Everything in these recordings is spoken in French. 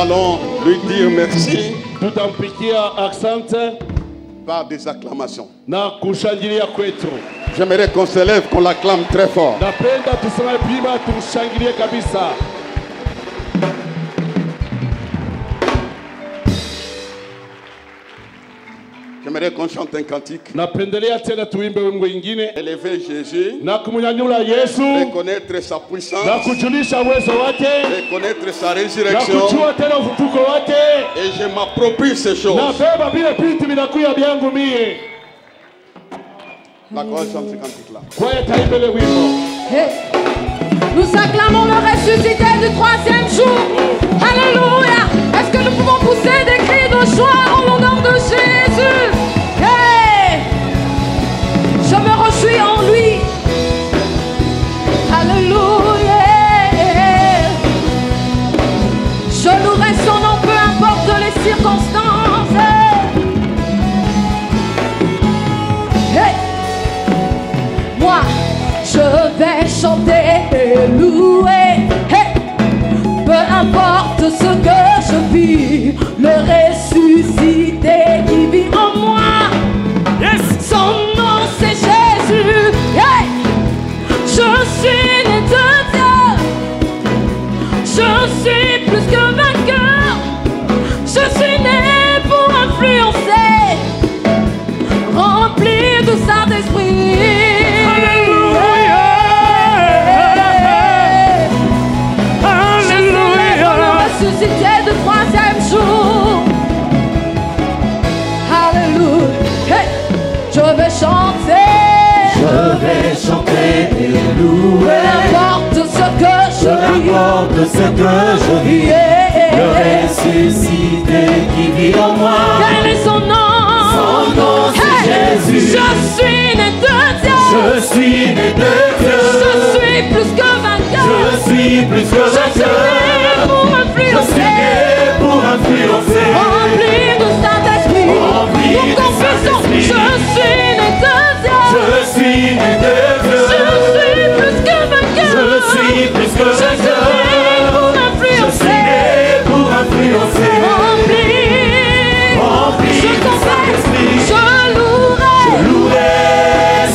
allons lui dire merci tutampigia asante par des acclamations. na kushangilia kwetu. J'aimerais qu'on se lève, qu'on l'acclame très fort. Napenda tusimame pima tumshangilie kabisa. J'aimerais qu'on chante un cantique. Napendelea tena tuimbe wimbo ingine Élever Jésus, na kumnyanyula Yesu reconnaître sa puissance, na kujulisha uwezo wake reconnaître sa na résurrection. kujua tena ufufuko wake. Et je m'approprie ces choses. Nabeba vile vitu vinakuya vyangu mie. La chorale chante ce cantique-là. Kwaya taimbe le wimbo. Hey. Nous acclamons le ressuscité du 3e jour. Alléluia. Est-ce que nous pouvons pousser des cris de joie en l'honneur de Jésus? Hey. Je me réjouis en lui. Alléluia. Je louerai son nom, peu importe les circonstances. Hey. Moi, je vais chanter et louer. Hey. Peu importe ce que je vis, le ressuscité qui vit en moi. Yes. Son nom c'est Jésus. Hey. Je suis né de Dieu. Je suis plus que vainqueur. Je suis né pour influencer, rempli du Saint-Esprit. Alléluia. Alléluia. Je suis ressuscité du 3e jour. Alléluia. Hey. Je vais chanter. Je vais chanter et louer. Peu importe ce que je vis. Peu importe ce que je vis. Yeah. Le ressuscité qui vit en moi. Quel est son nom? Son nom c'est Jésus. Je suis né de Dieu. Je suis né de Dieu. Je suis plus que vainqueur. Je suis plus que Je suis né vainqueur. pour Je suis influencer, né pour influencer. rempli de Saint-Esprit. Rempli Nous du confessons, Saint-Esprit. je suis né de Dieu. Je suis né de Dieu. Je suis plus que vainqueur. Je suis plus que Je suis vainqueur. né pour Je suis influencer, né pour influencer. rempli. Rempli Je du confesse, Saint-Esprit. je louerai. Je louerai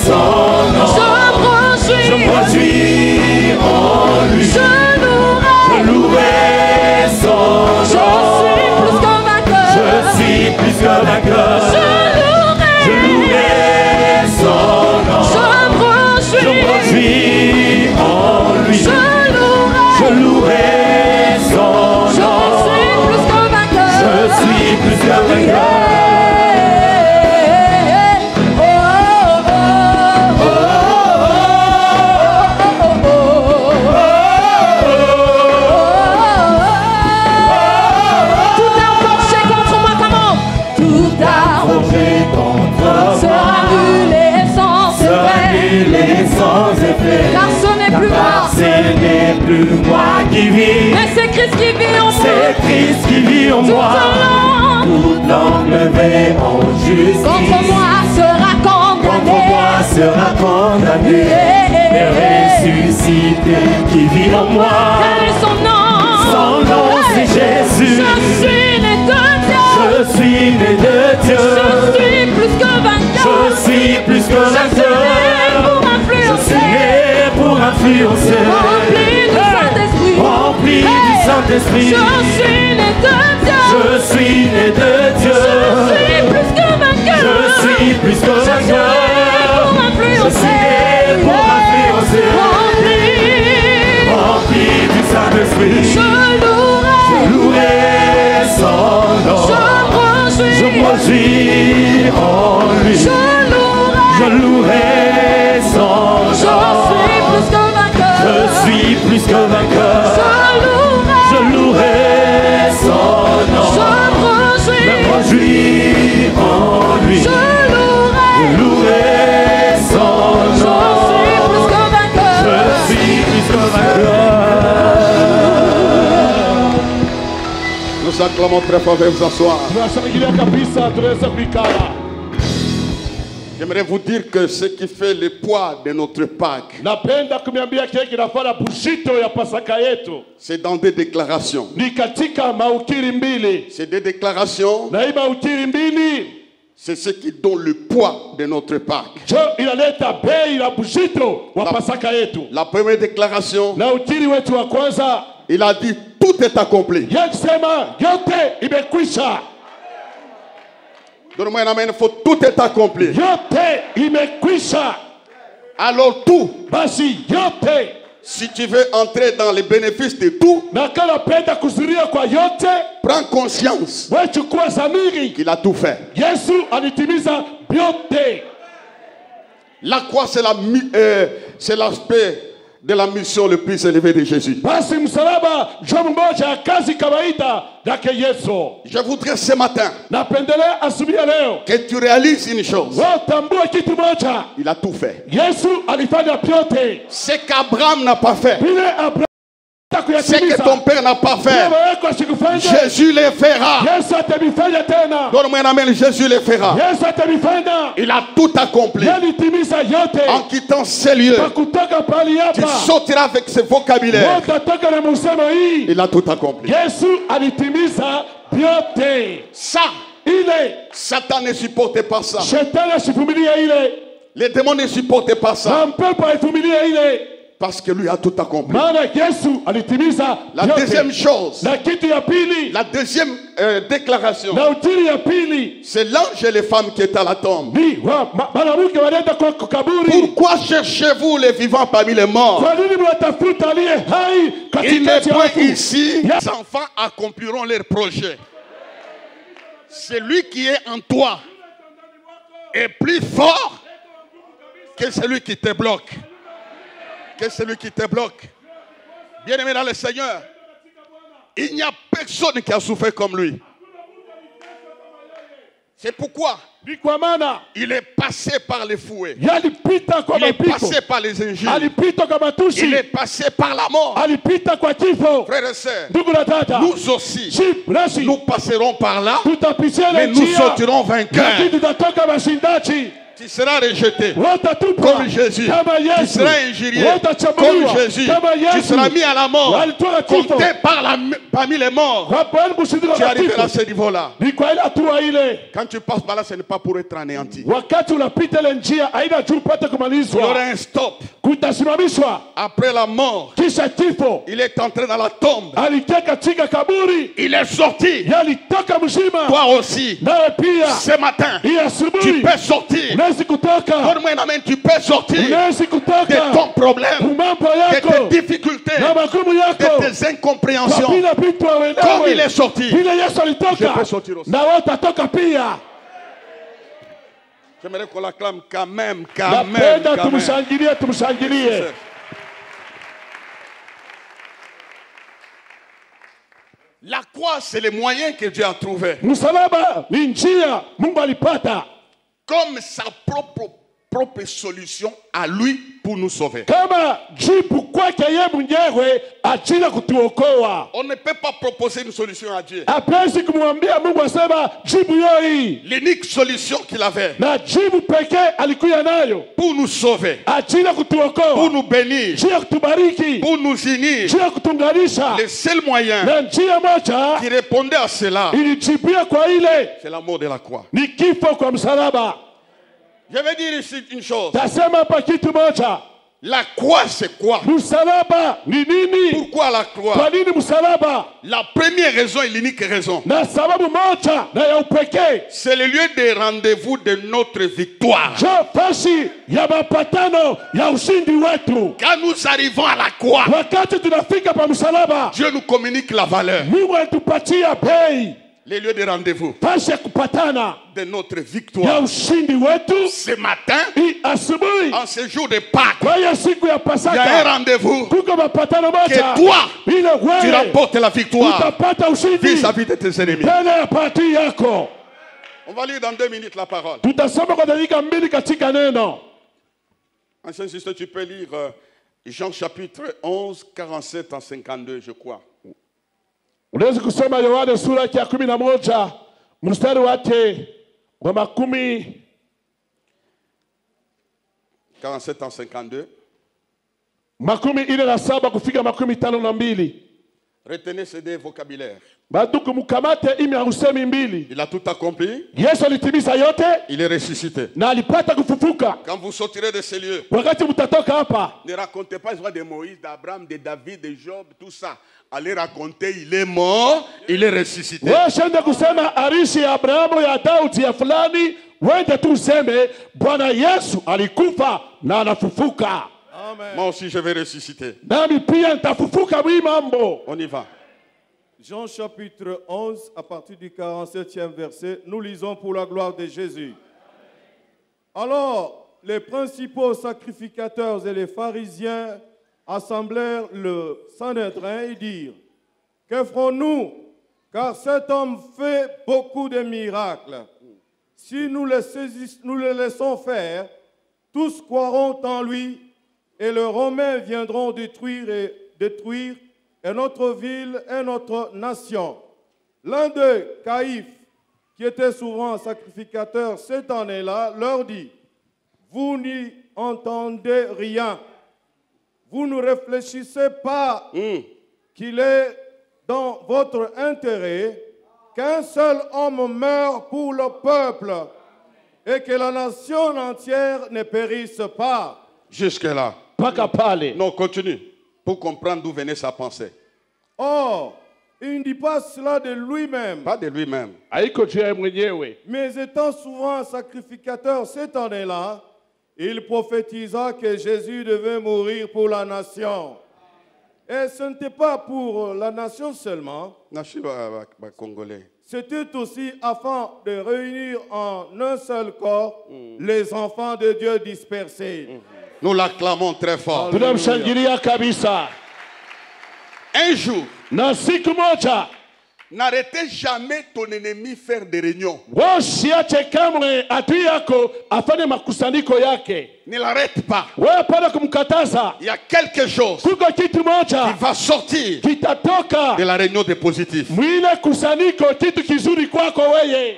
son nom. Je me réjouis en lui. Je louerai. Je louerai son Je nom. suis plus que vainqueur. Je suis plus que vainqueur. Je louerai son nom. Je me Je me réjouis en lui. Je Je louerai son Je nom. suis plus que vainqueur. Je suis plus que vainqueur. Tout arme forgé contre moi, comment? Tout arme Forgé contre sera moi annulé sans sera effet. annulé sans effet. Car ce n'est plus moi, Car ce n'est plus moi qui vis, mais c'est Christ qui vit en moi. c'est Christ qui vit en moi. Toute langue levée en justice Contre moi sera contre moi condamné. sera condamné. Et ressuscité qui vit en moi. Quel est son nom? Son nom c'est Jésus. Je suis né de Dieu. Je suis né de Dieu. Je suis plus que vainqueur. Je suis plus que Je suis né vainqueur. pour Je suis influencer, né pour influencer. rempli du Saint-Esprit. Rempli Hey. du Saint-Esprit. Je suis né de Dieu. Je suis né de Dieu. Je suis plus que vainqueur. Je suis plus que Je suis né vainqueur. pour Je influencer, suis né pour influencer. rempli. Rempli du Saint-Esprit. Je louerai. Louerai son nom. Je me réjouis en lui. Je louerai. Je louerai son Je nom. suis plus que vainqueur. Je suis plus que vainqueur. Je louerai. Je louerai son nom. Je Je me me réjouis en lui. Je louerai. Je louerai son Je nom. suis plus que vainqueur. Je suis plus que vainqueur. Nous acclamons très fort, veuillez vous asseoir. Tunashangilia kabisa, tunaweza kuikala. J'aimerais vous dire que ce qui fait le poids de notre Pâques, Napenda kumiambia kile kinafanya bushito ya Pasaka yetu c'est dans des déclarations. ni katika maukiri mbili, C'est des déclarations, na hii maukiri mbili c'est ce qui donne le poids de notre Pâques. jo inaleta bei la bushito wa Pasaka yetu. La première déclaration, Na ukiri wetu wa kwanza il a dit tout est accompli. yakisema yote imekwisha, Donne-moi un amen, il faut tout est accompli. yote imekwisha. Alors tout, Basi yote, si tu veux entrer dans les bénéfices de tout, na kama penda kuzuria kwa yote, prends conscience wewe chukua zamiri, qu'il a tout fait. Yesu alitimiza vyote. La croix, c'est l'aspect de la mission le plus élevé de Jésus. Basi msalaba jambo moja ya kazi kawaida yake Yesu. Je voudrais ce matin Napendelea asubuhi ya leo que tu réalises une chose. wewe tambue kitu moja, Il a tout fait. Yesu alifanya vyote Ce qu'Abraham n'a pas fait, vile Abrahamu ce que ton père n'a pas fait, baba yako asikufanya, Jésus le fera. Yesu atamifanya tena. Donne-moi un amen, Jésus le fera. Yesu atamifanya. Il a tout accompli. Yalitimiza yote. En quittant ces lieux, Kwa kutoka pali tu hapa sortiras avec ce vocabulaire. utatoka na msemo hii, Il a tout accompli. Yesu alitimiza vyote. Ça, Ile Satan ne supportait pas ça. shetani asivumilia ile, Les démons ne supportaient pas na ça. mpepo aivumilia ile, Parce que lui a tout accompli. maana Yesu alitimiza La vyote. deuxième chose, Na kitu ya pili, la deuxième déclaration, na utili ya pili c'est l'ange et les femmes qui étaient à la tombe. ni mwanamke walienda kwa kaburi. Pourquoi cherchez-vous les vivants parmi les morts? Kwa nini mnatafuta aliye hai Il n'est katikati ya point wafu? ici. Les enfants accompliront leurs projets. Celui qui est en toi est plus fort que celui qui te bloque. Que celui qui te bloque. Bien-aimé dans le Seigneur, il n'y a personne qui a souffert comme lui. C'est pourquoi Ni kwa maana il est passé par les fouets. yalipita kwa Il est mapito, passé par les injures. alipita kwa Il matusi, est passé par la mort. alipita kwa kifo. Frères et sœurs, Ndugu na dada, nous aussi, nasi nous passerons par là, tutapitia mais ile nous njia, sortirons vainqueurs. lakini tutatoka washindaji. Tu seras rejeté Watatupwa comme Jésus. kama Tu Yesu, seras injurié watachambuliwa comme Jésus. kama Tu Yesu, seras mis à la mort. walitoka kifo. Compté parmi les morts. Kwa Bwana kushindwa Tu na arriveras à kifo. ce niveau-là. Ni kwa ile hatua ile, Quand tu passes par là, ce n'est pas pour être anéanti. wakati unapita ile njia haina juu upate Il y aura kumalizwa, un stop. kutasimamishwa. Après la mort, Kisha kifo, il est entré dans la tombe. aliingia katika kaburi, Il est sorti. yalitoka mzima. Toi aussi, Nawe pia ce matin, hii tu asubuhi peux sortir. unaweza kutoka, Donne-moi un amen, tu peux sortir unaweza de kutoka ton problème, mambo de yako tes difficultés, na magumu de yako, tes kwa incompréhensions. vile vitu Comme il est wewe sorti, vile Yesu je alitoka, peux sortir aussi. na wewe utatoka pia. J'aimerais qu'on l'acclame quand même, quand même, Napenda quand même. tumshangilie, tumshangilie. La croix, c'est le moyen que Dieu a trouvé. Msalaba ni njia Mungu alipata Comme sa propre solution à lui pour nous sauver. kama jibu kwake yeye mwenyewe ajili ya kutuokoa. On ne peut pas proposer une solution à Dieu. Hapesi kumwambia Mungu asema jibu yo hii, L'unique solution qu'il avait na jibu pekee alikuja nayo pour nous sauver, ajili ya pour kutuokoa, nous bénir, njia ya kutubariki, pour nous unir, njia ya kutunganisha, le seul moyen na njia moja qui répondait à cela, ilijibia kwa ile c'est la mort de la croix. ni kifo kwa msalaba. Je vais dire ici une chose. Tasema hapa kitu moja, La croix, c'est quoi? msalaba ni nini? Pourquoi la Kwa croix? nini msalaba? La première raison et l'unique raison, Na sababu moja na ya upekee, c'est le lieu de rendez-vous de notre victoire. jo fasi ya mapatano ya ushindi wetu. Quand nous arrivons à la croix, Wakati tunafika pa msalaba, Dieu nous communique la valeur, Mungu alitupatia bei, les lieux de rendez-vous fasi ya kupatana de notre ya victoire. ushindi wetu. Ce matin, Hii asubuhi en ce jour de Pâques, kwa hiyo siku ya il y a un Pasaka rendez-vous kuko mapatano moja, que toi, ile tu wewe remportes la victoire utapata ushindi vis-à-vis de tes ennemis. mbele ya pati yako. On va lire dans 2 minutes la parole. Tutasoma kwa dakika 2 katika neno. Ancien sister, tu peux lire Jean chapitre 11, 47 à 52, je crois. Unaweza kusoma Yohana sura ya 11 mstari wake wa 47 47 ans 52. makumi ine na saba kufika makumi tano na mbili. Retenez ces deux vocabulaires. Baduku mukamate imi ya usemi mbili. Il a tout accompli. Yesu alitimiza yote. Il est ressuscité. Na alipata kufufuka. Quand vous sortirez de ces lieux, Wakati mutatoka hapa, ne racontez pas l'histoire de Moïse, d'Abraham, de David, de Job, tout ça. Allez raconter, il est mort, il est ressuscité. wewe shende kusema arishi ya Abrahamu, ya Daudi, ya fulani, wende tu useme Bwana Yesu alikufa na anafufuka. Amen. Moi aussi, je vais ressusciter. Nami pia nitafufuka mwi mambo. On y va. Jean chapitre 11, à partir du 47e verset, nous lisons pour la gloire de Jésus. Alors, les principaux sacrificateurs et les pharisiens assemblèrent le Sanhédrin et dirent: que ferons-nous? Car cet homme fait beaucoup de miracles. Si nous le laissons faire, tous croiront en lui, et les Romains viendront détruire et notre ville et notre nation. L'un d'eux, Caïphe, qui était souvent sacrificateur cette année-là, leur dit: vous n'y entendez rien. Vous ne réfléchissez pas qu'il est dans votre intérêt qu'un seul homme meure pour le peuple et que la nation entière ne périsse pas. Jusque-là. Paka pale. Non, continue. Pour comprendre d'où venait sa pensée. Or, il ne dit pas cela de lui-même, Pas de lui-même. Haiko juu ya mwenyewe. mais étant souvent sacrificateur cette année-là, il prophétisa que Jésus devait mourir pour la nation. Et ce n'était pas pour la nation seulement, Congolais. c'était aussi afin de réunir en un seul corps les enfants de Dieu dispersés. Nous l'acclamons très fort. Tunamshangilia kabisa. Un jour, Na siku moja, n'arrêtez jamais ton ennemi faire des réunions. usiache kamwe adui yako afanye makusanyiko yake. Ne l'arrête pas. Wewe pana kumkataza. Il y a quelque chose Kuko kitu qui moja va sortir kitatoka de la réunion des positifs. mwile kusanyiko, kitu kizuri kwako wewe.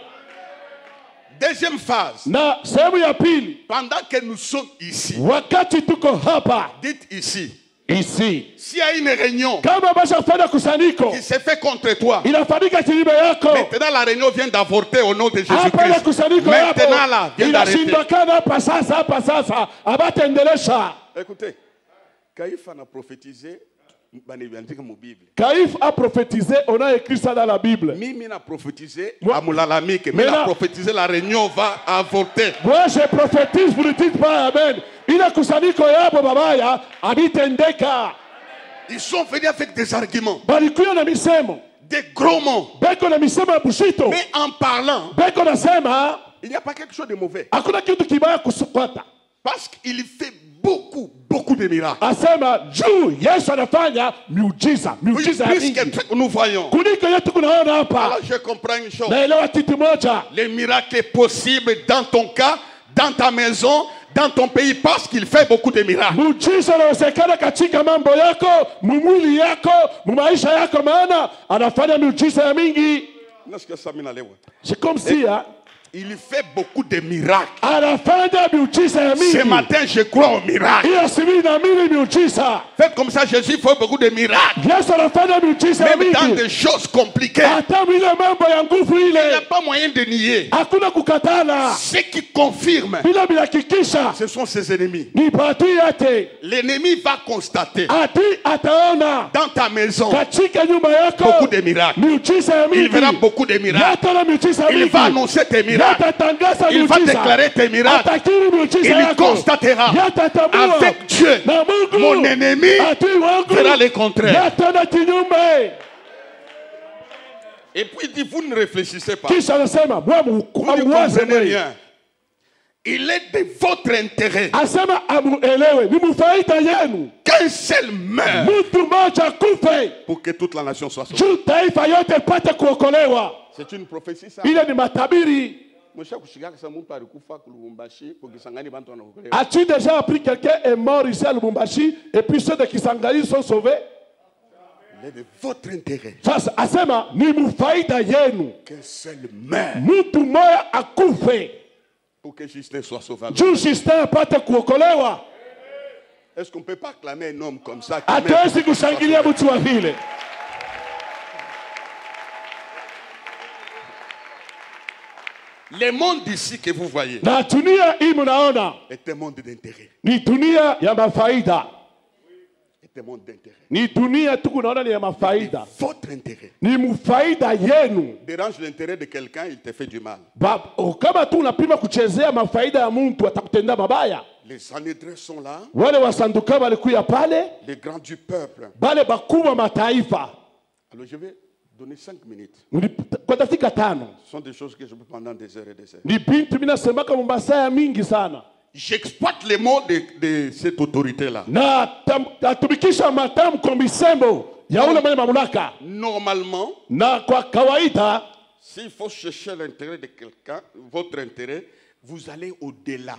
Deuxième phase. Na sehemu ya pili, Pendant que nous sommes ici, wakati tuko hapa dites ici, isi, s'il y a une réunion kama basha kufanya kusanyiko qui s'est fait contre toi, inafanyika kinyume yako, maintenant la réunion vient d'avorter au nom de hapa na Jésus-Christ. kusanyiko yako Maintenant là, vient d'arrêter. inashindikana hapa sasa abatendelesha. Écoutez, Caïphe a prophétisé, Bible. Caïphe a prophétisé, on a écrit ça dans la Bible. Mimi n'a prophétisé Moi- à Moulalamik, mais Mais il a là- prophétisé la réunion va avorter. Moi je prophétise, vous ne dites pas amen. Ila kusanyiko yabo babaya abitendeka. Ils sont venus avec des arguments, Balikuya na misemo, des gros mots. beko na misemo ya bushito, Mais en parlant, beko na sema il n'y a pas quelque chose de mauvais. hakuna kitu kibaya kusukwata. Parce qu'il fait beaucoup de miracles. Asema juu Yesu anafanya miujiza, Oui, miujiza plus mingi. que nous voyons. Kuliko yetu kunaona hapa. Alors je comprends une chose. Naelewa kitu moja. Les miracles est possible dans ton cas, dans ta maison, dans ton pays, parce qu'il fait beaucoup de miracles. Muujiza unawezekana katika mambo yako, mumwili yako, mumaisha yako, maana anafanya miujiza ya mingi. Est-ce que ça m'a l'air? C'est comme si Il fait beaucoup de miracles. anafanya miujiza ya mingi. Ce matin, je crois au miracle. Hiyo asubuhi naamini miujiza. Faites comme ça, Jésus fait beaucoup de miracles. Yesu anafanya miujiza ya Même dans mingi. des choses compliquées. Hata ile mambo ya nguvu Il n'y a ile pas moyen de nier. hakuna kukatala. Ce qui confirme, Bila bilakikisha ce sont ses ennemis. ni adui yake. L'ennemi va constater Adui ataona dans ta maison katika nyumba yako beaucoup de miracles. miujiza ya mingi. Il verra beaucoup de miracles. Yataona miujiza ya Il mingi. va annoncer tes miracles. Yatatangaza Il va miujiza. déclarer tes miracles. Atakiri miujiza Il yako. constatera Yatatambua avec Dieu, na Mungu, mon ennemi adui wangu fera le contraire. yataona kinyume. Et puis il dit, vous ne réfléchissez pas. Kisha anasema mwa Vous ne muwaze comprenez mwe. rien. Il est de votre intérêt Asema amuelewe, ni mufaida yenu qu'un seul meurt mtu mmoja kufe pour que toute la nation soit sauvée. juu taifa yote pate kuokolewa. C'est une prophétie ça. Ile ni matabiri. As-tu déjà appris quelqu'un est mort ici à Lubumbashi et puis ceux de Kisangani sont sauvés? Il est de votre intérêt Sasa asema ni mufaida yenu qu'un seul meurt mtu mmoja akufe pour que Justin soit sauvé. juu Justin apate kuokolewa. Est-ce qu'on ne peut pas clamer un homme comme ça? qui meurt Hatuwezi pour qu'il soit kushangilia sauvé? mtu wa vile. Le monde d'ici que vous voyez Na dunia hii mnaona est un monde d'intérêt. ni dunia ya mafaida. Est un monde d'intérêt. Ni dunia tu kunaona ni ya mafaida. Votre intérêt. Ni mfaida yenu. Dérange l'intérêt de quelqu'un, il te fait du mal. Kama tu unapima kuchezea mafaida ya mtu atakutenda mabaya. Les Sanhédrins sont là, Wale wasanduka walikuya pale, les grands du peuple. bale bakubwa mataifa. Alors je vais donner 5 minutes. Kwa dakika 5. Ce sont des choses que je peux pendant des heures et des heures. Ni bintu minasemaka masaa mingi sana. J'exploite les mots de cette autorité-là. Na atumikisha matamko misembo ya ule mwenye mamlaka. Normalement, Na kwa kawaida, s'il faut chercher l'intérêt de quelqu'un, votre intérêt, vous allez au-delà.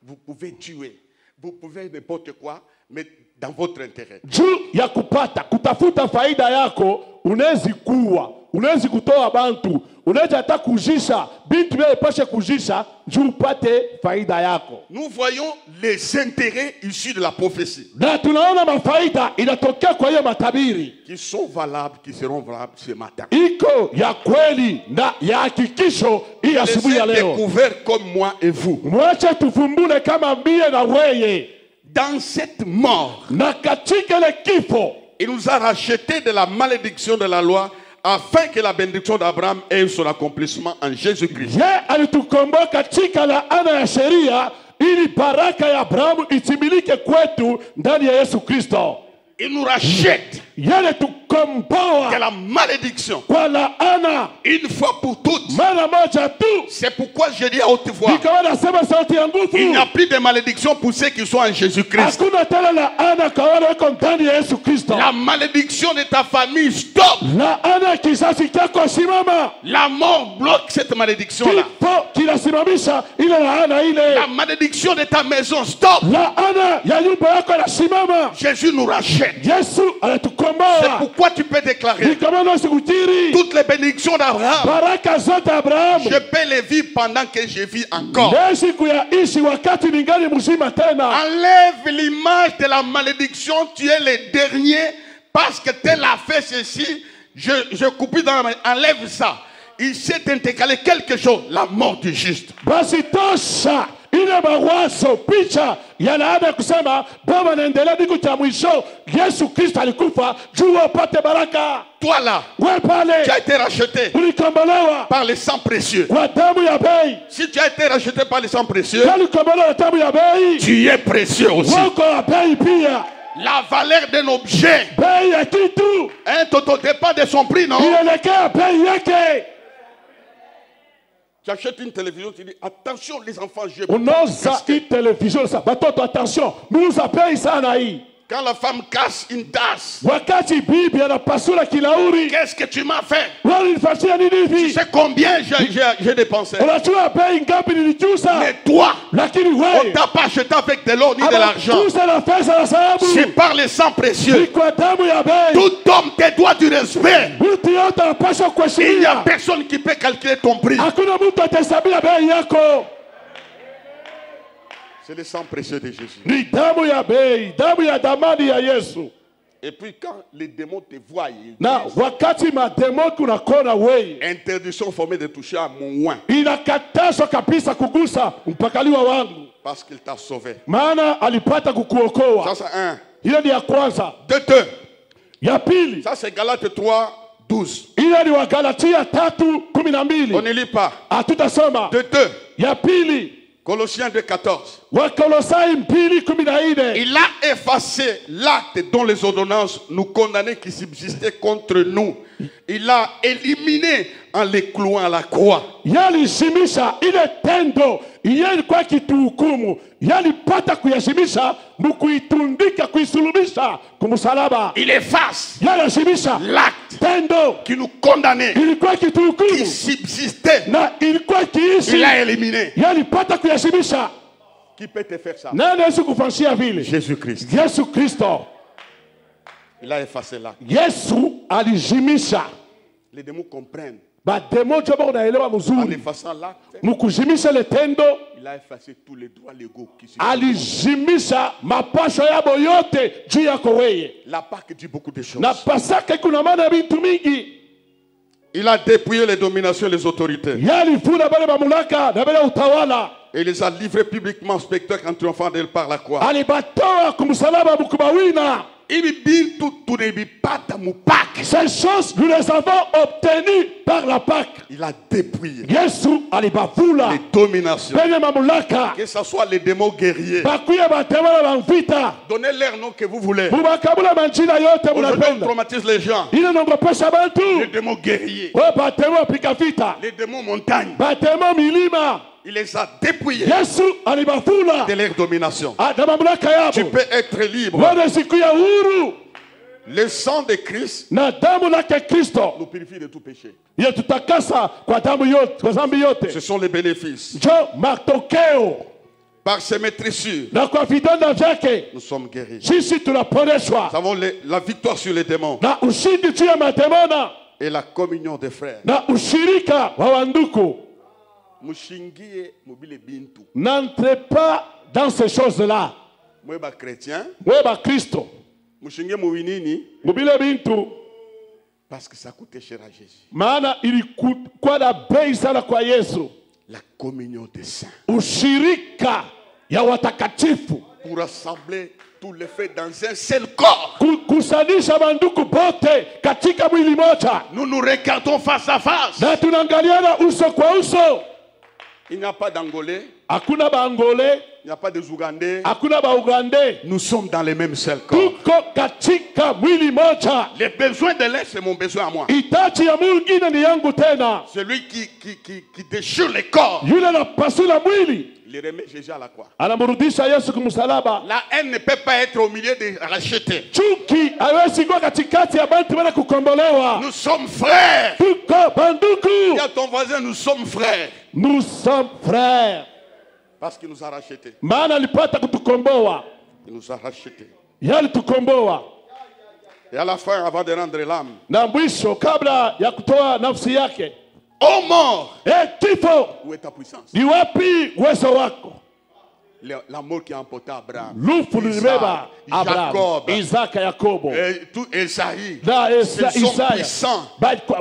Vous pouvez tuer, vous pouvez n'importe quoi, mais dans votre intérêt. juu ya kutafuta faida yako, unawezi kuwa, unawezi kutoa bantu, unaweza hata kujisha, bintu vya ipashe kujisha, juu upate faida yako. Nous voyons les intérêts issus de la prophétie, Na tunaona mafaida inatokea kwa hiyo matabiri. qui sont valables, qui seront valables ce matin. Iko ya kweli na ya hakikisho hii Les asubuhi ya ai leo. découverts comme moi et vous. Mwache tufumbule kama mie na weye. Dans cette mort, Na katika ile kifo, il nous a rachetés de la malédiction de la loi afin que la bénédiction d'Abraham ait son accomplissement en Jésus-Christ. ye alitukomboa katika laana ya sheria ili baraka ya Abrahamu itimilike kwetu ndani ya Yesu Kristo. Il nous rachète Yale de tukomboa la malédiction kwa laana une fois pour toutes. mara moja tu. C'est pourquoi je dis à haute voix, Nikawa nasema sauti ya il n'y a nguvu, plus de malédiction pour ceux qui sont en Jésus-Christ. hakuna tena laana kwa wale wako ndani ya Yesu Kristo. La malédiction de ta famille, stop. Laana ya kizazi chako simama. La mort bloque cette malédiction-là. Kifo kinasimamisha ile laana La ile. malédiction de ta maison, stop. Laana ya nyumba yako inasimama. Jésus nous rachète. Yesu C'est anatukomboa. pourquoi tu peux déclarer Nikamana sikutiri toutes les bénédictions d'Abraham. baraka zote Abrahamu. Je peux les vivre pendant que je vis encore. Naishi kuyaishi wakati ningali mzima tena. Enlève l'image de la malédiction, tu es le dernier parce que tel a fait ceci. Je coupe dans la main. Enlève ça. Il s'est intégré quelque chose, la mort du juste. Basi tosha ile mawazo picha ya laana ya kusema baba naendelea diku cha mwisho. Yesu Kristo alikufa juu upate baraka. Toi là, We tu pale as été racheté ulikombolewa par le sang précieux. kwa damu ya bei. Si tu as été racheté par le sang précieux, Ulikombolewa kwa damu ya bei. tu es précieux aussi. Wako wa bei pia. La valeur d'un objet, Bei ya kitu au dépend de son prix, non? inaelekea bei yake. Tu achètes une télévision, tu dis attention les enfants, je Unauza hii television sasa. Batoto attention, muuza bei sana hii. Quand la femme casse une tasse, Wakati bibi anapasula kilauri, qu'est-ce que tu m'as fait? walinifasia nini Tu hivi? sais combien j'ai dépensé? Unajua bei ngapi nilichusa? Mais toi, Lakini on wewe t'a pas acheté avec de l'or ni de l'argent. anachusa na pesa na sababu C'est par le sang ni précieux. kwa damu ya bei. Tout homme te doit du respect. Mtu yote anapaswa Il n'y a kuheshimia. personne qui peut calculer ton prix. Hakuna mtu atahesabia bei yako. C'est le sang précieux de Jésus. Ni damu ya bei, damu ya damani ya Yesu. Et puis quand les démons te voient, ils Na disent, wakati mademo kunakona wewe, interdiction formée de toucher à mon oin inakatazwa kabisa kugusa mpakaliwa wangu, parce qu'il t'a sauvé. maana alipata Ça kukuokoa. c'est un. Ile ni ya kwanza. De deux. Ya pili, Ça c'est Galates 3, 12. ile ni Wagalatia 3:12. On ne lit pas. Hatutasoma. De deux. Ya pili, Colossiens 2, 14. Wakolosai 2:14. Il a effacé l'acte dont les ordonnances nous condamnaient qui subsistaient contre nous. Il a éliminé en les clouant à la croix. Yalishimisha ile tendo ilikuwa kituhukumu, yalipata kuyashimisha mkuitundika, kuisulubisha kumsalaba. Il efface Yalishimisha l'acte tendo qui nous condamnait, ilikuwa qui kituhukumu subsistait. na ilikuwa kiishi, Il a éliminé. yalipata kuyashimisha. Qui peut te faire ça? Nani awezi kufanyia vile? Jésus-Christ. Yesu Kristo. Il a effacé l'acte. Yesu alijimisha. Les démons comprennent bademo njo bako naelewa En mzuri. effaçant l'acte, Mukujimisha le tendo, il a effacé tous les droits légaux qui se alijimisha mapasho yabo yote juu yako weye. La Pâque dit beaucoup de choses. Na Pasaka kuna maana vitu mingi. Il a dépouillé les dominations et les autorités. Yalifuna bale mamlaka na bale utawala. Et il les a livrés publiquement au spectacle en triomphant d'elle par la croix. Alibatoa kumsalaba mukubawina. Ces choses, nous les avons obtenues par la Pâque. Il a dépouillé Yesu alibavula les dominations. penye mamlaka. Que ce soit les démons guerriers. Bakuye batema na vita. Donnez-leur nom que vous voulez. Mubakabula manjina yote Aujourd'hui, on munapenda. traumatise les gens. Ile nongopesha Les bantu. démons guerriers. Batema pika vita. Les démons montagnes. Batema milima. Il les a dépouillés Yesu alibavula de leur domination. na mamlaka yabo. Tu peux être libre. Wana siku ya huru. Le sang de Christ Na damu lake Kristo. nous purifie de tout péché. Yetutakasa kwa damu yote, kwa dhambi yote. Ce sont les bénéfices. Njo matokeo. Par ces maîtrisures, Na kwa vidonda vyake nous sommes guéris. sisi tunaponeshwa Nous avons la victoire sur les démons na ushindi juu ya mademona et la communion des frères. na ushirika wa wanduku. Mushingie mobile bintu. N'entrez pas dans ces choses-là. Moi ba chrétien, Wewe ba Kristo, mushingie muwinini mubile bintu parce que ça coûtait cher à Jésus. maana ilikuwa na bei sana kwa Yesu. La communion des saints Ushirika ya watakatifu, pour rassembler tous les faits dans un seul corps. kusanisha banduku bote katika mwili moja, Nous nous regardons face à face. na tunaangaliana uso kwa uso. Il n'y a pas d'Angolais, Hakuna baangole, il n'y a pas de Zougandais. hakuna baugande. Nous sommes dans les mêmes seuls corps. Tuko katika mwili moja. Les besoins de l'un, c'est mon besoin à moi. Hitaji ya mwingine ni yangu tena. Celui qui déchire les corps, Yule anapasula mwili il remet Jésus à la croix. anamrudisha Yesu kumsalaba. La haine ne peut pas être au milieu des rachetés. Chuki haiwezi kuwa katikati ya bantu bana kukombolewa. Nous sommes frères. Tuko banduku. Dis à ton voisin, nous sommes frères. Nous sommes frères. Parce qu'il nous a rachetés. Maana alipata kutukomboa. Il nous a rachetés. Yali tukomboa. Et à la fin, avant de rendre l'âme, Na mwisho kabla ya kutoa nafsi yake. ô mort, Kifo, où est ta puissance? ni wapi uwezo wako? La mort qui a emporté Abraham, Lufu lilibeba Isaac, Abraham, Jacob, Isaka, Yakobo. et tout Esaïe. Na Ces hommes Isaya. puissants,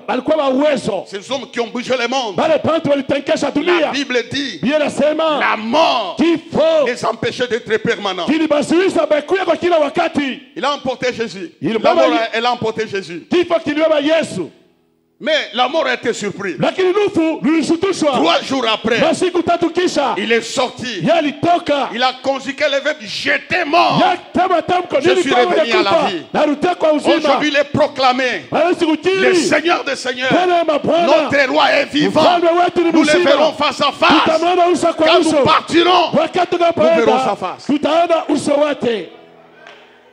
Balikuwa na uwezo. ces hommes qui ont bougé le monde. Bale bantu walitenkesha La dunia. Bible dit, Biblia inasema la mort kifo les empêchait d'être permanents. kilibazuiza bekuya kwa kila wakati. Il a emporté Jésus. Il La mort, va- elle a emporté Jésus. Kifo kilibeba Yesu, Mais la mort a été surprise. lakini lufu lilishutushwa. 3 jours après, Masiku tatu kisha il est sorti. yalitoka Il a conjugué le verbe j'étais mort. yatema tamko Je suis nilikuwa revenu à la nimekufa, vie. narudia kwa uzima. Aujourd'hui, il est proclamé. Hawezi Le kukiri Seigneur des Seigneurs, Bwana wa mabwana, notre roi est vivant. mfalme wetu ni Nous le verrons mzima. face à face. Tutamwona uso kwa Quand nous uso. partirons, Wakati Nous verrons sa tunapoenda face. tutaona uso wake,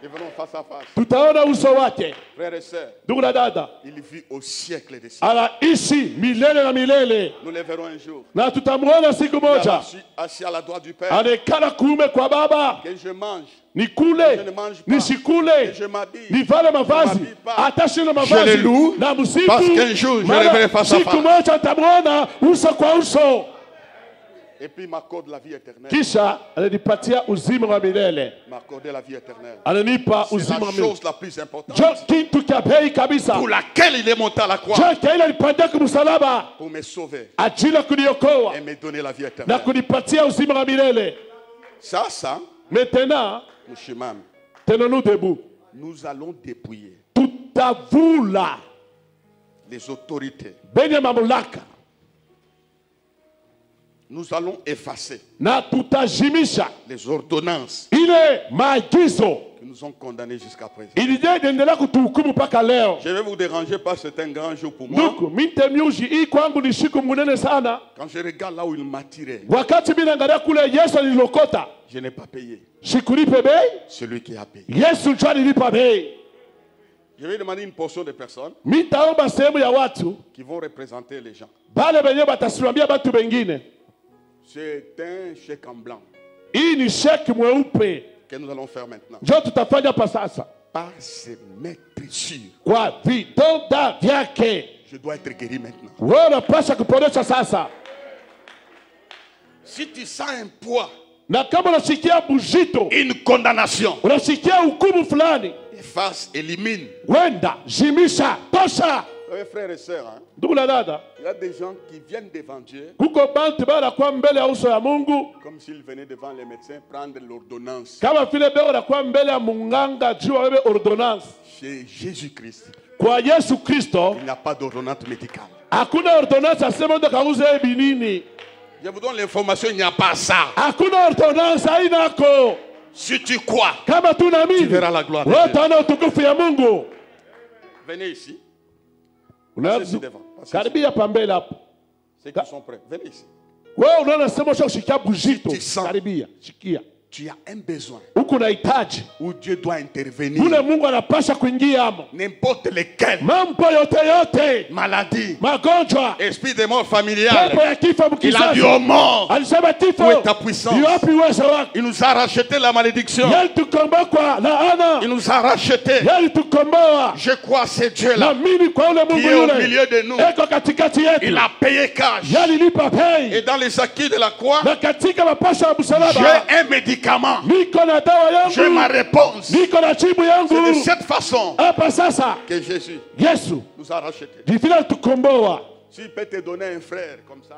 nous verrons face à face. tutaona uso wake. Frères et sœurs, Ndugu na dada, il vit au siècle des siècles. anaishi milele na milele, Nous le verrons un jour. na tutamwona siku Il est moja assis à la droite du Père. anekala kuume kwa Baba. Que je mange, Nikule je ne mange pas. nisikule, que je m'habille. nivale mavazi, m'habille pas. hata sina Je mavazi le loue na msifu, parce qu'un jour, je maana le verrai face à siku face. moja nitamwona uso kwa uso. Et puis il m'accorde la vie éternelle. Kisha ananipatia uzima wa milele, Il m'a accordé la vie éternelle. ananipa C'est uzima wa la milele. chose la plus importante Jo kitu cha bei kabisa, pour laquelle il est monté à la croix. jo kaila alipandia kumsalaba Pour me sauver ajili ya kuniokoa et me donner la vie na éternelle. kunipatia uzima wa milele. Ça, Maintenant, Mouchimam, tenons-nous debout. nous allons dépouiller Tutavula les autorités. benye mamlaka Nous allons effacer na tutajimisha les ordonnances ile maagizo qui nous ont condamnés jusqu'à présent. iliendelea kutuhukumu mpaka leo. Je vais vous déranger parce que c'est un grand jour pour moi. Ndugu, mintemyuji hii kwangu ni siku munene sana. Quand je regarde là où il m'a tiré, Wakati mimi naangalia kule Yesu alilokota, je n'ai pas payé. sikulipe bei, Celui qui a payé. Yesu ndio alilipa bei. Je vais demander une portion de personnes Mitaomba sehemu ya watu qui vont représenter les gens. bale benye batasimamia batu bengine. C'est un chèque en blanc Hii ni sheki mweupe, que nous allons faire maintenant. ndio tutafanya pa sasa. Par ces maîtrisures, Kwa vidonda vyake Je dois être guéri maintenant. wewe unapaswa kuponesha sasa. Si tu sens un poids, Na kama unasikia bujito, une condamnation, unasikia hukumu fulani, efface, élimine. wenda, jimisha, tosha. Vous savez, frères et sœurs, hein, Ndugu na dada, il y a des gens qui viennent devant Dieu kuko bantu banakuwa mbele ya uso ya Mungu comme s'ils venaient devant les médecins prendre l'ordonnance. kama vile beko nakuwa mbele ya munganga juu wawe ordonance. Chez Jésus-Christ, Kwa Yesu Kristo il n'y a pas d'ordonnance médicale. hakuna ordonance asema ndo kauze binini. Je vous donne l'information, il n'y a pas ça. Hakuna ordonance hainako. Si tu crois, Kama tunaamini, tu verras la gloire de wewe Dieu. utaona utukufu ya Mungu. Venez ici. Unaweza Passez devant. Passez karibia pambele hapo. Ceux qui sont prêts, venez ici. Wewe unaona sema ushakushikia bujito. Tu sens. Karibia, shikia. Tu as un besoin Huko unahitaji. où Dieu doit Kule intervenir. Mungu anapasha kuingia hapo. N'importe lesquels. Mambo yote, Maladie, magonjwa, esprit de mort familiale. pepo ya kifo Il a mkizazi. dit aux morts, Alisema tifo. où est ta puissance? Ni wapi uwezo wako? Il nous a racheté la malédiction. Yalitukomboa kwa laana. Il nous a racheté. Yalitukomboa. Je crois à ce Dieu-là Naamini kwa ule Mungu qui est au yule. milieu de nous. Eko katikati yetu. Il a payé cash. Yalilipa Et pei. dans les acquis de la croix, Na katika mapasha ya j'ai msalaba. un médicament. Niko na dawa J'ai ma yangu. réponse. Niko na jibu C'est de yangu. cette façon Hapa sasa que Jésus Yesu nous a rachetés. ndivile alitukomboa. S'il peut te donner un frère comme ça,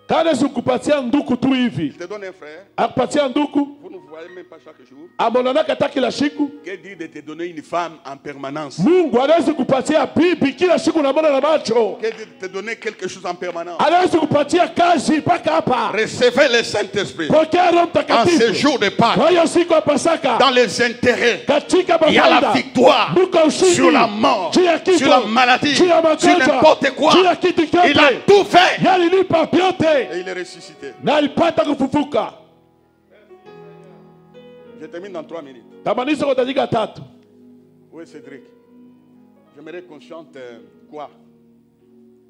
Kana sikupatia nduku tu hivi. il te donne un frère, Akupatia nduku, vous ne voyez même pas chaque jour. amonanaka hata kila siku. Que dit de te donner une femme en permanence? Mungu anaweza kupatia bibi kila siku unamwona na macho. Que dit de te donner quelque chose en permanence? Anaweza kupatia kazi mpaka hapa. Recevez le Saint-Esprit Pokea Roho en ce Mtakatifu. jour de Pâques. Kwa hiyo siku ya Pasaka Dans les intérêts, katika il y a la mafaida victoire muko ushindi sur la mort, juu ya kifo, sur la maladie, juu ya sur magonjwa, n'importe quoi. juu ya kitu Il a chote. tout fait Yalilipa vyote et il est ressuscité. na alipata kufufuka. Je termine dans 3 minutes. Tamanizo kwa dakika 3. Où est Cédric? J'aimerais qu'on chante quoi?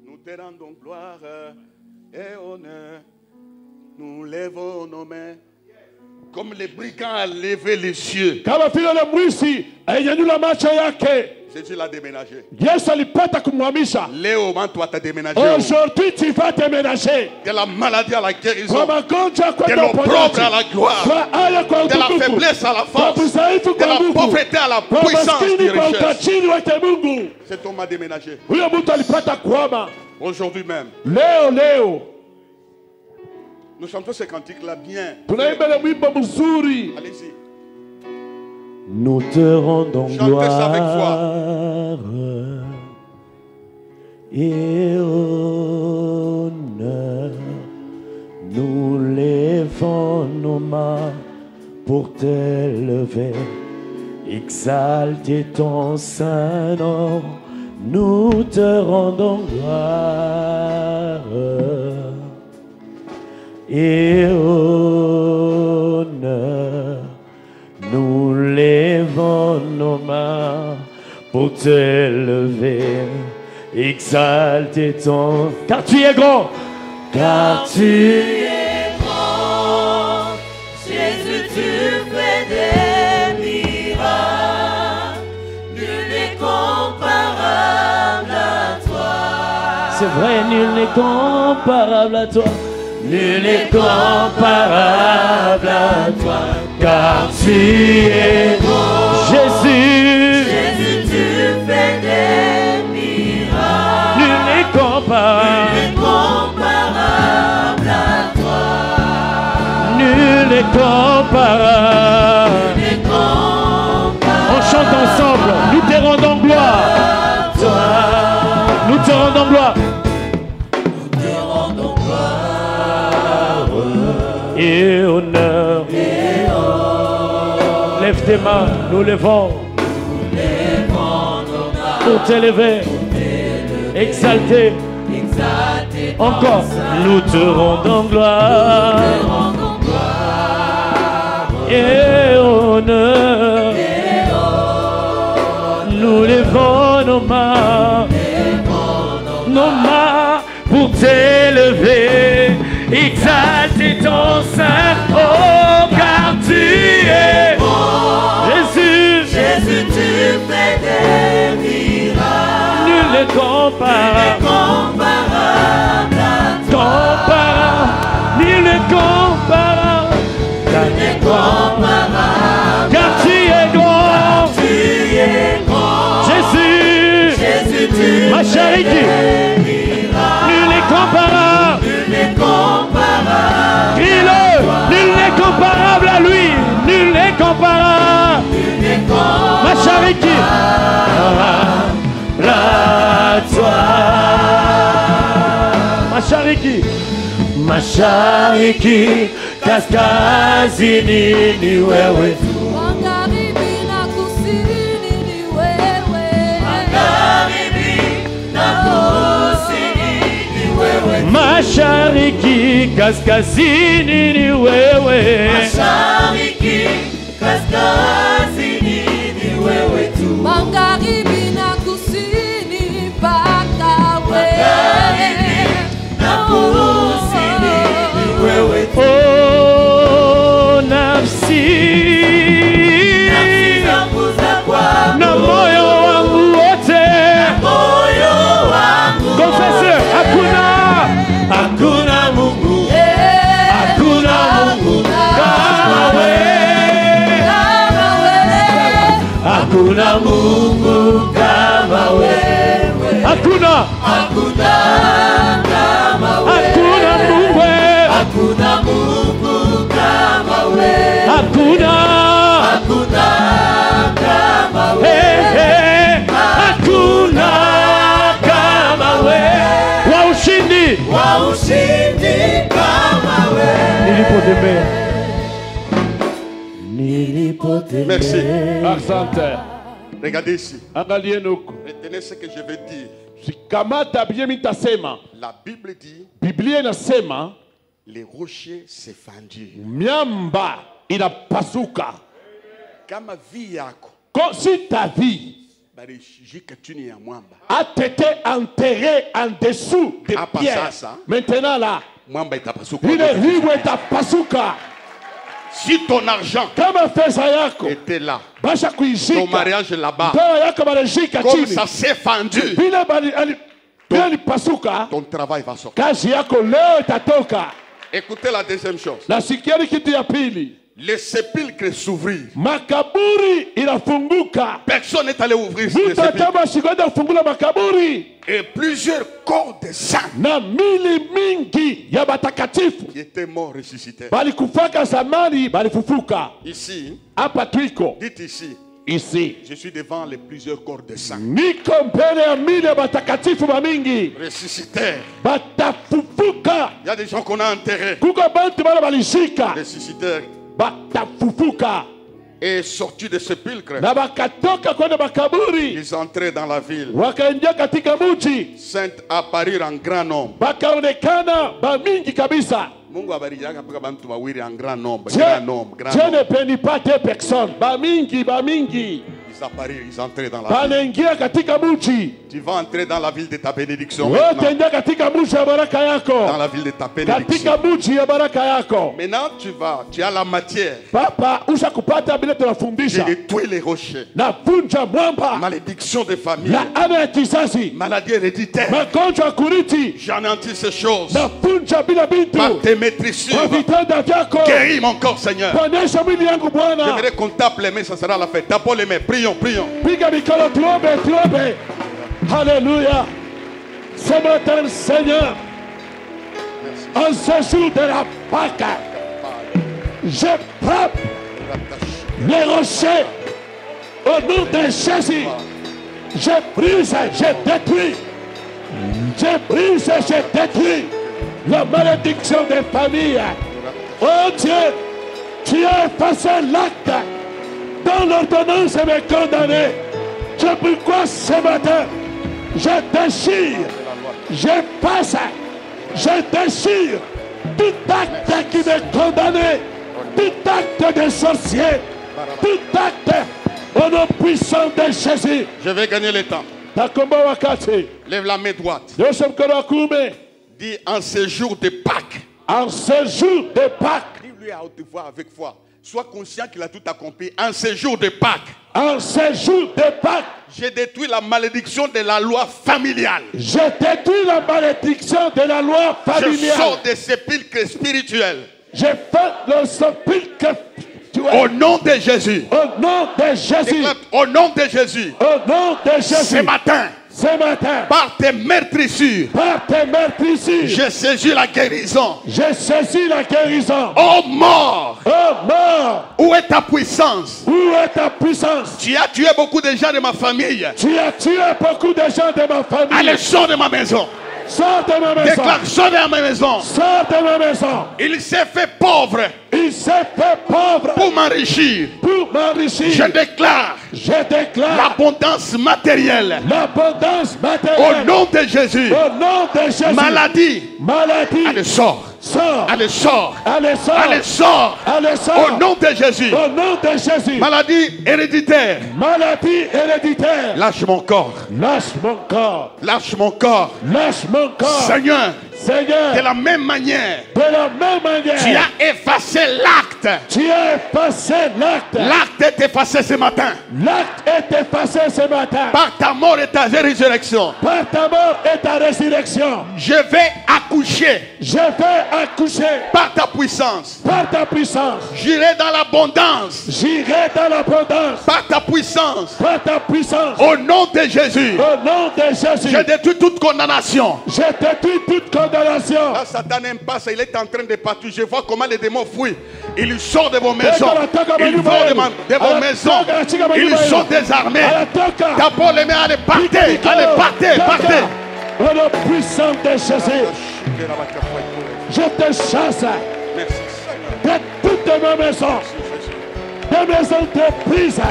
Nous te rendons gloire et honneur. Nous lèvons nos mains. Comme les brigands a levé les cieux. Kama vile yule mwizi ainyanyua macho yake, Jésus l'a déménagé. Yesu alipata kumhamisha. Léo, toi t'as déménagé. Aujourd'hui tu vas déménager. De la maladie à la guérison. Kwa magonjwa De kwenda l'opprobre uponyaji. à la gloire. Kwa haya kwa De la utukufu. faiblesse à la Kwa force. udhaifu De kwa la nguvu. pauvreté à la Kwa puissance maskini des kwa richesses. utajiri wake Mungu. Cet homme a déménagé. Huyo mtu alipata kuhama. Aujourd'hui même. Leo Nous chantons ce cantique-là bien. tunaimba ile wimbo mzuri. Allez-y. Nous te rendons Chantez ça avec gloire et honneur. Nous lèvons nos mains pour t'élever, exalter ton saint nom. Nous te rendons gloire et honneur. Nous lèvons nos mains pour t'élever, exalter ton... Car tu es grand, car tu es grand, Jésus, tu fais des miracles, nul n'est comparable à toi. C'est vrai, nul n'est comparable à toi. Nul n'est comparable à toi. Car tu es Jésus. Jésus, tu fais des miracles, Nul n'est comparable. nul n'est comparable à toi. Nul n'est comparable. Nul n'est comparable. On chante ensemble. Nous te rendons gloire. Nous te rendons gloire. Et honneur. Lève tes mains, nous levons. Pour t'élever, exalter. Encore, nous te rendons gloire. Et honneur. Nous levons nos mains. Nos mains pour t'élever, exalter ton saint. Oh, car tu es Jésus. Jésus, tu fais des miracles, Nul n'est comparable. comparable. Comparable, nul n'est comparable. Car tu es grand. Jésus, ma charité. Nul n'est comparable. Crie-le, nul n'est comparable à lui. Nul n'est comparable. Ma charité. À toi. Mashariki kaskazini ni wewe tu. Magharibi na kusini ni wewe. Magharibi na kusini ni wewe. Mashariki kaskazini ni wewe. Mashariki kaskazini ni wewe tu. Magharibi na kusini mpaka wewe. Na kusini ni wewe tu. Oh, nafsi zangu za kwako. na moyo wangu wote. Moyo wangu. Confesse, hakuna Mungu. Hakuna Mungu kama wewe. Hakuna Mungu kama wewe. Hakuna Mungu. Hakuna Mungu kama wewe. Hakuna. Kama wewe. Hakuna kama wewe. Wa ushindi kama wewe. Nilipotembea. Merci. Asante. Regardez ici. Angalieni huko. Retenez ce que je vais dire. Shikamata bie mitasema. La Bible dit Biblia inasema les rochers se fendirent. miamba inapasuka. Kama vie yako Si ta vie barishika chini ya mwamba, a été enterrée en dessous des Hapa pierres, sasa. maintenant là, mwamba itapasuka. ile ribu itapasuka. Si ton argent Kama pesa yako était là, basha ton kuishika, mariage là-bas, ndoa yako balishika comme chini, ça s'est fendu, vile ilipasuka, ton travail va sortir. kazi yako leo itatoka. Écoutez la deuxième chose. Na sikieni kitu ya pili, Les sépulcres s'ouvrirent. makaburi inafunguka. Personne n'est allé ouvrir les Mtu sépulcres. atama shikwenda kufungula makaburi, Et plusieurs corps de saints na mili mingi ya batakatifu qui étaient morts ressuscitèrent. balikufaka zamani balifufuka. Ici, Hapa twiko dites ici, isi, je suis devant les plusieurs corps de saints. niko mbele ya mili ya batakatifu bamingi Ressuscitèrent. batafufuka. Il y a des gens qu'on a enterrés. Kuko bantu bana balishika Ressuscitèrent batafufuka, et sortis des sépulcres. na bakatoka kwenda makaburi, Ils entraient dans la ville. wakaingia katika mji, Saints apparurent en grand nombre. bakaonekana bamingi kabisa. Mungu abarikiaka mpaka bantu bawili en grand nombre. Dieu, Grand nombre, grand Dieu ne nombre. bénit pas deux personnes, bamingi Ils apparurent, ils entraient dans la ville. banaingia katika mji. Tu vas entrer dans la ville de ta bénédiction Wote maintenant. ingia katika mji ya baraka Dans yako, la ville de ta katika bénédiction. mji ya baraka yako. Maintenant, tu as la matière. Papa, usha kupata bila J'ai tunafundisha, détruit les rochers. na vunja mwamba, Malédiction de famille. laana ya kizazi, Maladie héréditaire. magonjwa ya kurithi, J'anéantis ces choses. na vunja bila bintu Par tes kwa maîtrissures. vitanda vyako. Guéris mon corps, Seigneur. Ponyesha mwili yangu Bwana. J'aimerais qu'on tape les mains, ça sera la fête. Tapons les mains. Prions, prions. Piga mikono, tuombe, tuombe. Alléluia. Ce matin, Seigneur, en ce jour de la Pâque, je frappe les rochers au nom de Jésus. Je brise, je détruis. Je brise, je détruis la malédiction des familles. Oh Dieu, tu as effacé l'acte dans l'ordonnance me condamner. C'est pourquoi ce matin, je déchire, je passe, je déchire tout acte qui me condamnait, tout acte de sorcier, tout acte au nom puissant de Jésus. Je vais gagner le temps. Takomba wakati, Lève la main droite. nyosha mkono wa kuume. Dis en ce jour de Pâques. En ce jour de Pâques, Dis-lui à haute voix, avec foi. Sois conscient qu'il a tout accompli. En ce jour de Pâques. En ce jour de Pâques, je détruis la malédiction de la loi familiale. je détruis la malédiction de la loi Je familiale. sors des sépulcres spirituels. Je fais le sépulcre Au nom de Jésus. au nom de Jésus. Déclare, au nom de Jésus. Au nom de Jésus. Ce matin, par tes meurtrissures, par tes meurtrissures, je saisis la guérison. je saisis la guérison. Oh mort, Oh mort, où est ta puissance? où est ta puissance? Tu as tué beaucoup de gens de ma famille. Tu as tué beaucoup de gens de ma famille. Allez, sors de ma maison. Sors de ma maison. Déclare, sors de ma maison. Sors de ma maison. Il s'est fait pauvre Il s'est fait pauvre pour m'enrichir. pour m'enrichir. Je déclare Je déclare l'abondance matérielle. l'abondance Au matérielle. nom de Jésus. Au nom de Jésus. Maladie. Maladie. Allez, sors. Sors. Allez, sors. Allez, sors. Allez, sors. Allez, sors. Au nom de Jésus. Au nom de Jésus. Maladie héréditaire. Maladie héréditaire. Lâche mon corps. Lâche mon corps. Lâche mon corps. Lâche mon corps. Seigneur, Seigneur, de la même manière, de la même manière, tu as effacé l'acte. tu as effacé l'acte. L'acte est effacé ce matin. L'acte est effacé ce matin. Par ta mort et ta résurrection. Par ta mort et ta résurrection. Je vais accoucher Je vais accoucher par ta puissance. par ta puissance. J'irai dans l'abondance J'irai dans l'abondance par ta puissance. par ta puissance. Au nom de Jésus, Au nom de Jésus, je détruis toute condamnation. je détruis toute condamnation. Là, Satan n'aime pas ça. Il est en train de partir. Je vois comment les démons fuient. Il sort de vos maisons. Il vont de vos maisons. Ils sont désarmés. D'abord, les mains, allez, partez. Allez, partez, partez. Au nom puissant de Jésus, je te chasse Merci, Seigneur. de toutes mes maisons, de mes entreprises,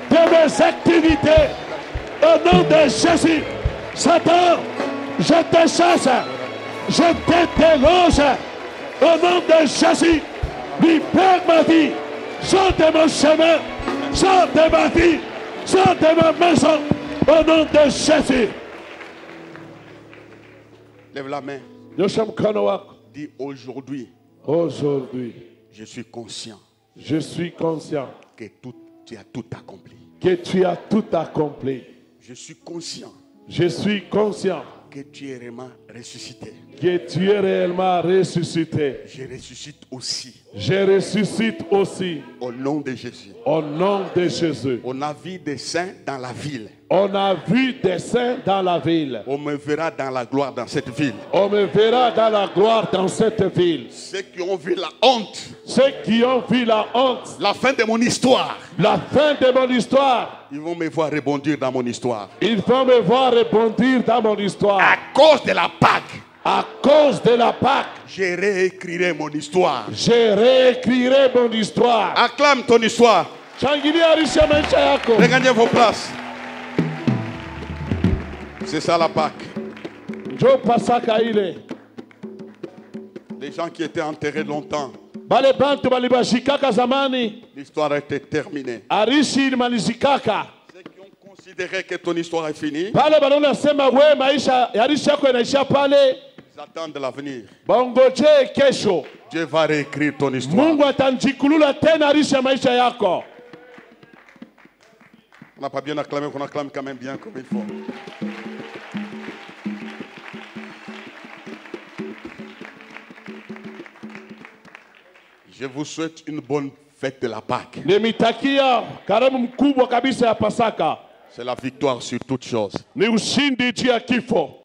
de mes activités. Au nom de Jésus, Satan, je te chasse, je te déloge. Au nom de Jésus, libère ma vie, sors de mon chemin, sors de ma vie, sors de ma maison. Au nom de Jésus. Lève la main. Nyosha mkono wako. Dis aujourd'hui, Aujourd'hui, je suis conscient je suis conscient que tu as tout accompli. que tu as tout accompli. Je suis conscient Je suis conscient que tu es vraiment ressuscité. que tu es réellement ressuscité. Je ressuscite aussi Je ressuscite aussi au nom de Jésus. au nom de Jésus. On a vu des saints dans la ville. On a vu des saints dans la ville. On me verra dans la gloire dans cette ville. On me verra dans la gloire dans cette ville. Ceux qui ont vu la honte, Ceux qui ont vu la honte, la fin de mon histoire, la fin de mon histoire, ils vont me voir rebondir dans mon histoire. ils vont me voir rebondir dans mon histoire. À cause de la Pâque, À cause de la Pâque, je réécrirai mon histoire. je réécrirai mon histoire. Acclame ton histoire. Shangilia risha maisha yako. Regagnez vos places. C'est ça la Pâque. Njoo Pasaka ile. Les gens qui étaient enterrés longtemps, Bale bantu balibashikaka zamani. l'histoire a été terminée. Arishi ilimalizikaka. Ceux qui ont considéré que ton histoire est finie, Pale banona sema we maisha yarisha yako inaisha pale. ils attendent l'avenir. Bongoje kesho. Dieu va réécrire ton histoire. Mungu atanjikulula tena arisha maisha yako. On n'a pas bien acclamé, qu'on acclame quand même bien comme il faut. Je vous souhaite une bonne fête de la Pâque. Nimitakia karamu mkubwa kabisa ya Pasaka. C'est la victoire sur toutes choses. Ni ushindi juu ya kifo.